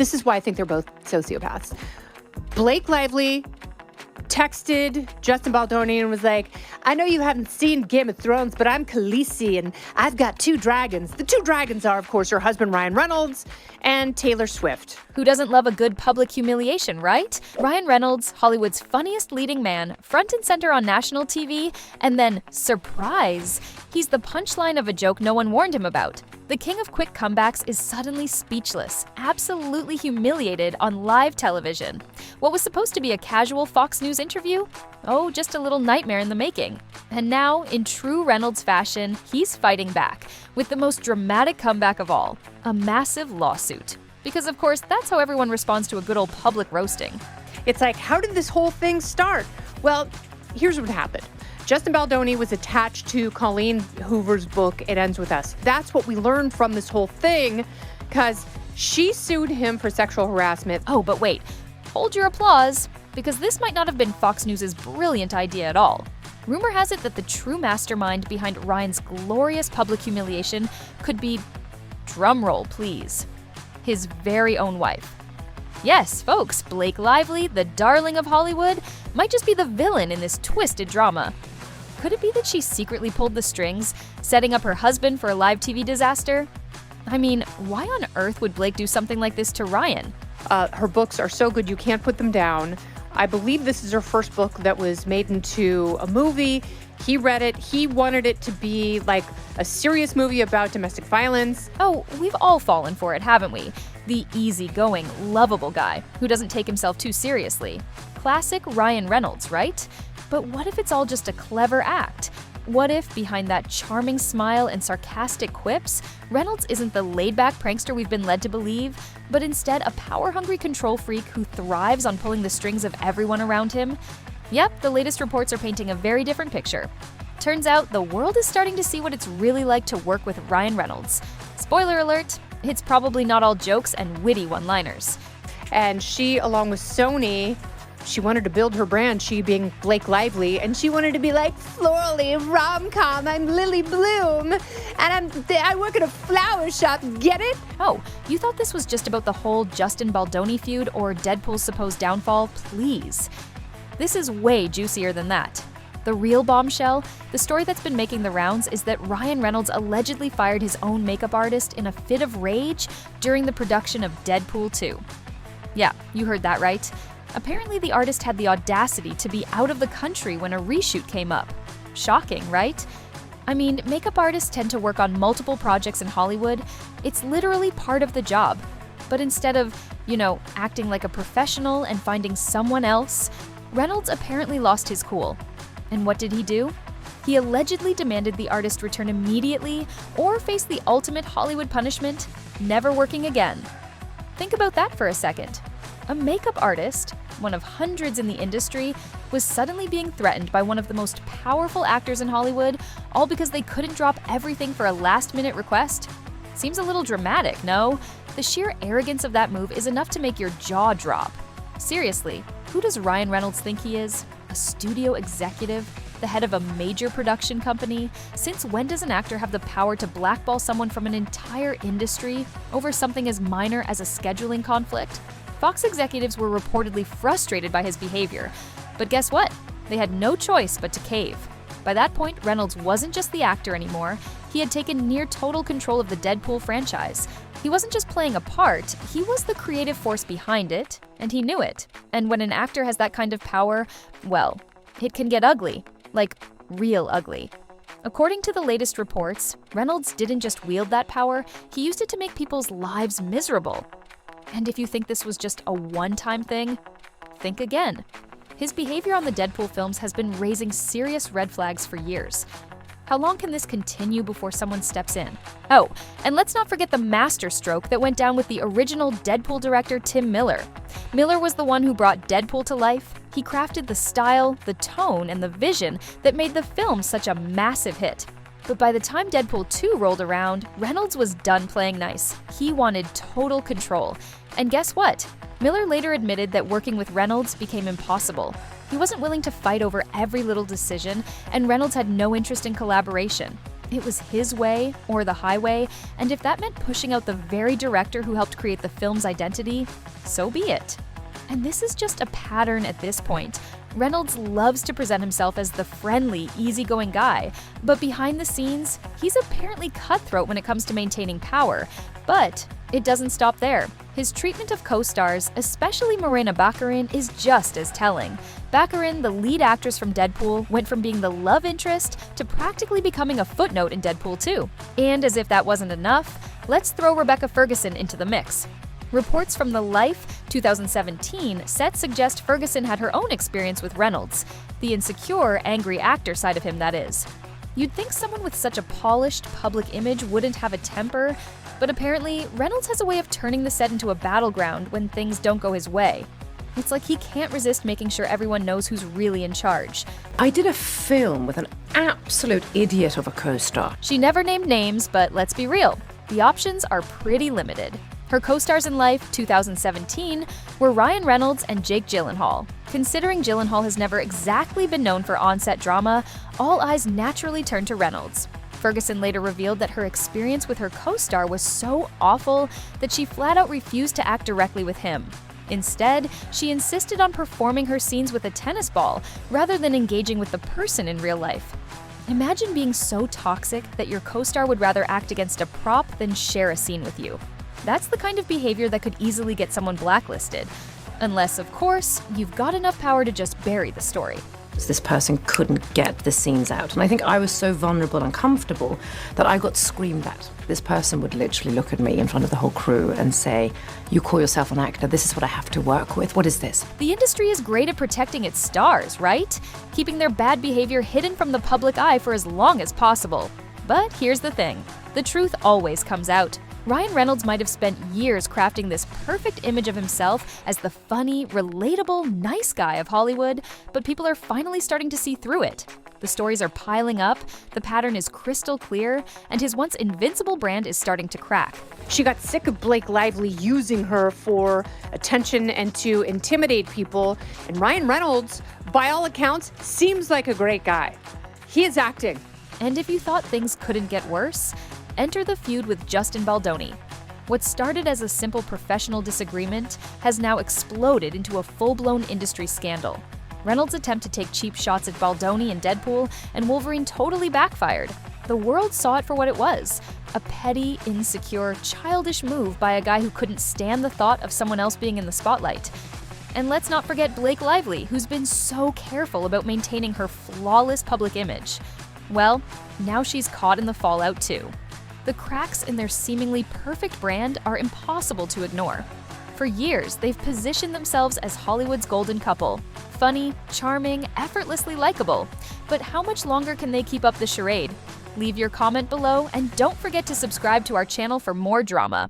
This is why I think they're both sociopaths. Blake Lively texted Justin Baldoni and was like, I know you haven't seen Game of Thrones, but I'm Khaleesi and I've got 2 dragons. The 2 dragons are, of course, her husband Ryan Reynolds and Taylor Swift. Who doesn't love a good public humiliation, right? Ryan Reynolds, Hollywood's funniest leading man, front and center on national TV, and then, surprise, he's the punchline of a joke no one warned him about. The king of quick comebacks is suddenly speechless, absolutely humiliated on live television. What was supposed to be a casual Fox News interview? Oh, just a little nightmare in the making. And now, in true Reynolds fashion, he's fighting back with the most dramatic comeback of all, a massive lawsuit. Because of course, that's how everyone responds to a good old public roasting. It's like, how did this whole thing start? Well, here's what happened. Justin Baldoni was attached to Colleen Hoover's book, It Ends With Us. That's what we learned from this whole thing, because she sued him for sexual harassment. Oh, but wait, hold your applause, because this might not have been Fox News' brilliant idea at all. Rumor has it that the true mastermind behind Ryan's glorious public humiliation could be, drumroll please, his very own wife. Yes, folks, Blake Lively, the darling of Hollywood, might just be the villain in this twisted drama. Could it be that she secretly pulled the strings, setting up her husband for a live TV disaster? I mean, why on earth would Blake do something like this to Ryan? Her books are so good you can't put them down. I believe this is her first book that was made into a movie. He read it. He wanted it to be like a serious movie about domestic violence. Oh, we've all fallen for it, haven't we? The easygoing, lovable guy who doesn't take himself too seriously. Classic Ryan Reynolds, right? But what if it's all just a clever act? What if, behind that charming smile and sarcastic quips, Reynolds isn't the laid-back prankster we've been led to believe, but instead a power-hungry control freak who thrives on pulling the strings of everyone around him? Yep, the latest reports are painting a very different picture. Turns out the world is starting to see what it's really like to work with Ryan Reynolds. Spoiler alert, it's probably not all jokes and witty one-liners. And she, along with Sony, she wanted to build her brand, she being Blake Lively, and she wanted to be like florally rom-com. I'm Lily Bloom, and I work at a flower shop. Get it? Oh, you thought this was just about the whole Justin Baldoni feud or Deadpool's supposed downfall? Please. This is way juicier than that. The real bombshell, the story that's been making the rounds, is that Ryan Reynolds allegedly fired his own makeup artist in a fit of rage during the production of Deadpool 2. Yeah, you heard that right. Apparently, the artist had the audacity to be out of the country when a reshoot came up. Shocking, right? I mean, makeup artists tend to work on multiple projects in Hollywood. It's literally part of the job. But instead of, acting like a professional and finding someone else, Reynolds apparently lost his cool. And what did he do? He allegedly demanded the artist return immediately or face the ultimate Hollywood punishment, never working again. Think about that for a second. A makeup artist, one of hundreds in the industry, was suddenly being threatened by one of the most powerful actors in Hollywood, all because they couldn't drop everything for a last-minute request? Seems a little dramatic, no? The sheer arrogance of that move is enough to make your jaw drop. Seriously, who does Ryan Reynolds think he is? A studio executive? The head of a major production company? Since when does an actor have the power to blackball someone from an entire industry over something as minor as a scheduling conflict? Fox executives were reportedly frustrated by his behavior, but guess what? They had no choice but to cave. By that point, Reynolds wasn't just the actor anymore, he had taken near total control of the Deadpool franchise. He wasn't just playing a part, he was the creative force behind it, and he knew it. And when an actor has that kind of power, well, it can get ugly, like real ugly. According to the latest reports, Reynolds didn't just wield that power, he used it to make people's lives miserable. And if you think this was just a one-time thing, think again. His behavior on the Deadpool films has been raising serious red flags for years. How long can this continue before someone steps in? Oh, and let's not forget the masterstroke that went down with the original Deadpool director Tim Miller. Miller was the one who brought Deadpool to life. He crafted the style, the tone, and the vision that made the film such a massive hit. But by the time Deadpool 2 rolled around, Reynolds was done playing nice. He wanted total control. And guess what? Miller later admitted that working with Reynolds became impossible. He wasn't willing to fight over every little decision, and Reynolds had no interest in collaboration. It was his way or the highway, and if that meant pushing out the very director who helped create the film's identity, so be it. And this is just a pattern at this point. Reynolds loves to present himself as the friendly, easygoing guy, but behind the scenes, he's apparently cutthroat when it comes to maintaining power. But it doesn't stop there. His treatment of co-stars, especially Morena Baccarin, is just as telling. Baccarin, the lead actress from Deadpool, went from being the love interest to practically becoming a footnote in Deadpool 2. And as if that wasn't enough, let's throw Rebecca Ferguson into the mix. Reports from The Life 2017 set suggest Ferguson had her own experience with Reynolds, the insecure, angry actor side of him, that is. You'd think someone with such a polished public image wouldn't have a temper, but apparently Reynolds has a way of turning the set into a battleground when things don't go his way. It's like he can't resist making sure everyone knows who's really in charge. I did a film with an absolute idiot of a co-star. She never named names, but let's be real, the options are pretty limited. Her co-stars in Life 2017 were Ryan Reynolds and Jake Gyllenhaal. Considering Gyllenhaal has never exactly been known for on-set drama, all eyes naturally turned to Reynolds. Ferguson later revealed that her experience with her co-star was so awful that she flat out refused to act directly with him. Instead, she insisted on performing her scenes with a tennis ball rather than engaging with the person in real life. Imagine being so toxic that your co-star would rather act against a prop than share a scene with you. That's the kind of behavior that could easily get someone blacklisted. Unless, of course, you've got enough power to just bury the story. This person couldn't get the scenes out. And I think I was so vulnerable and comfortable that I got screamed at. This person would literally look at me in front of the whole crew and say, "You call yourself an actor, this is what I have to work with. What is this?" The industry is great at protecting its stars, right? Keeping their bad behavior hidden from the public eye for as long as possible. But here's the thing, the truth always comes out. Ryan Reynolds might have spent years crafting this perfect image of himself as the funny, relatable, nice guy of Hollywood, but people are finally starting to see through it. The stories are piling up, the pattern is crystal clear, and his once invincible brand is starting to crack. She got sick of Blake Lively using her for attention and to intimidate people, and Ryan Reynolds, by all accounts, seems like a great guy. He is acting. And if you thought things couldn't get worse, enter the feud with Justin Baldoni. What started as a simple professional disagreement has now exploded into a full-blown industry scandal. Reynolds' attempt to take cheap shots at Baldoni in Deadpool and Wolverine totally backfired. The world saw it for what it was, a petty, insecure, childish move by a guy who couldn't stand the thought of someone else being in the spotlight. And let's not forget Blake Lively, who's been so careful about maintaining her flawless public image. Well, now she's caught in the fallout too. The cracks in their seemingly perfect brand are impossible to ignore. For years, they've positioned themselves as Hollywood's golden couple. Funny, charming, effortlessly likable. But how much longer can they keep up the charade? Leave your comment below and don't forget to subscribe to our channel for more drama.